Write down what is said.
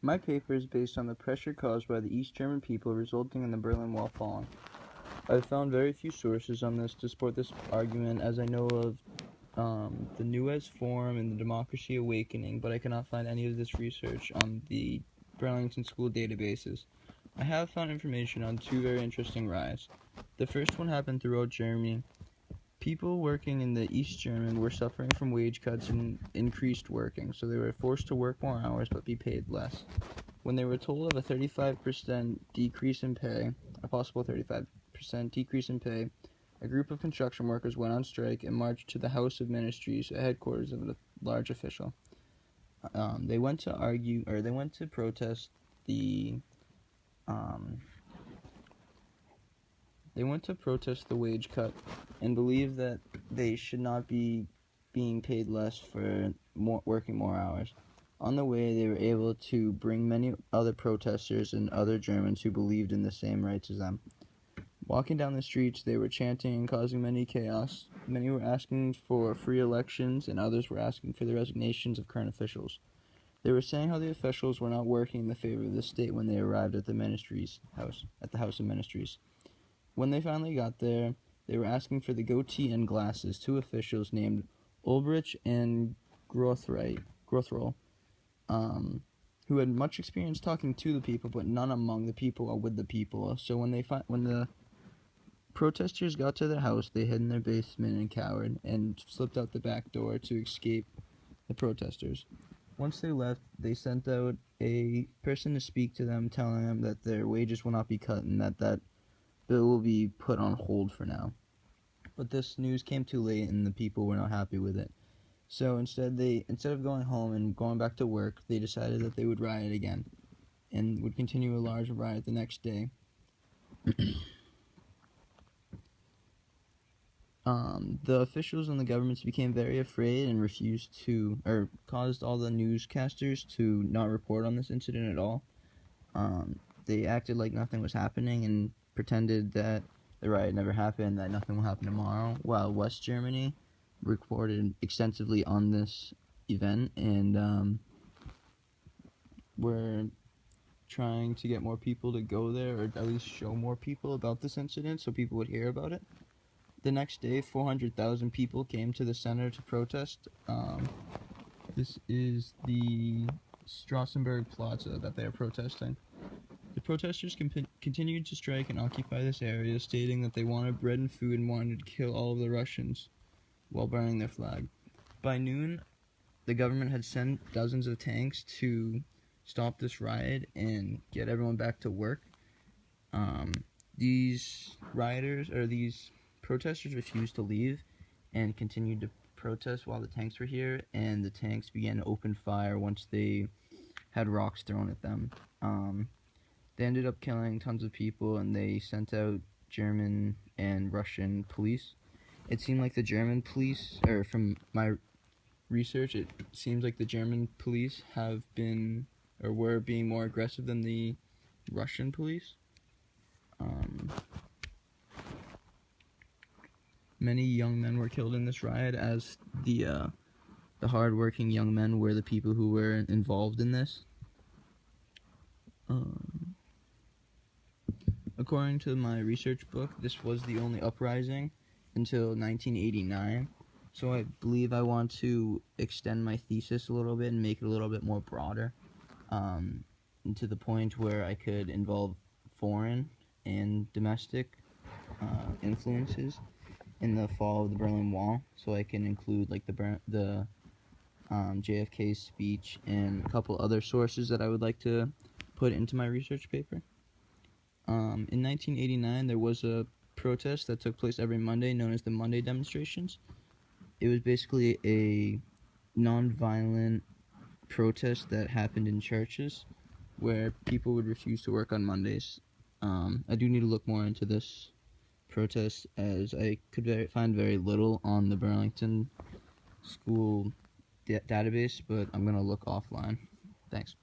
My paper is based on the pressure caused by the East German people resulting in the Berlin Wall falling. I've found very few sources on this to support this argument, as I know of the Nuez Forum and the Democracy Awakening, but I cannot find any of this research on the Burlington School databases. I have found information on two very interesting riots. The first one happened throughout Germany. People working in the East German were suffering from wage cuts and increased working, so they were forced to work more hours but be paid less. When they were told of a 35% decrease in pay, a possible 35% decrease in pay, a group of construction workers went on strike and marched to the House of Ministries, a headquarters of a large official. They went to protest the, um, wage cut, and believed that they should not be being paid less for working more hours. On the way, they were able to bring many other protesters and other Germans who believed in the same rights as them. Walking down the streets, they were chanting and causing many chaos. Many were asking for free elections, and others were asking for the resignations of current officials. They were saying how the officials were not working in the favor of the state when they arrived at the House of Ministries. When they finally got there, they were asking for the goatee and glasses, two officials named Ulbricht and Grothroll, who had much experience talking to the people, but none among the people or with the people. So when the protesters got to their house, they hid in their basement and cowered, and slipped out the back door to escape the protesters. Once they left, they sent out a person to speak to them, telling them that their wages will not be cut and that bill will be put on hold for now. But this news came too late, and the people were not happy with it. So instead of going home and going back to work, they decided that they would riot again, and would continue a large riot the next day. The officials and the governments became very afraid and caused all the newscasters to not report on this incident at all. They acted like nothing was happening and pretended that the riot never happened, that nothing will happen tomorrow, while West Germany reported extensively on this event, and were trying to get more people to go there, or at least show more people about this incident so people would hear about it. The next day, 400,000 people came to the center to protest. This is the Strassenberg Plaza that they are protesting. The protesters continued to strike and occupy this area, stating that they wanted bread and food and wanted to kill all of the Russians while burning their flag. By noon, the government had sent dozens of tanks to stop this riot and get everyone back to work. These protesters refused to leave and continued to protest while the tanks were here, and the tanks began to open fire once they had rocks thrown at them. They ended up killing tons of people, and they sent out German and Russian police. It seemed like the German police, or from my research, it seems like the German police were being more aggressive than the Russian police. Many young men were killed in this riot, as the hard-working young men were the people who were involved in this. According to my research book, this was the only uprising until 1989. So I believe I want to extend my thesis a little bit and make it a little bit more broader, to the point where I could involve foreign and domestic influences in the fall of the Berlin Wall. So I can include like the JFK's speech and a couple other sources that I would like to put into my research paper. In 1989, there was a protest that took place every Monday known as the Monday demonstrations. It was basically a non-violent protest that happened in churches where people would refuse to work on Mondays. I do need to look more into this protest, as I could find very little on the Burlington School database, but I'm going to look offline. Thanks.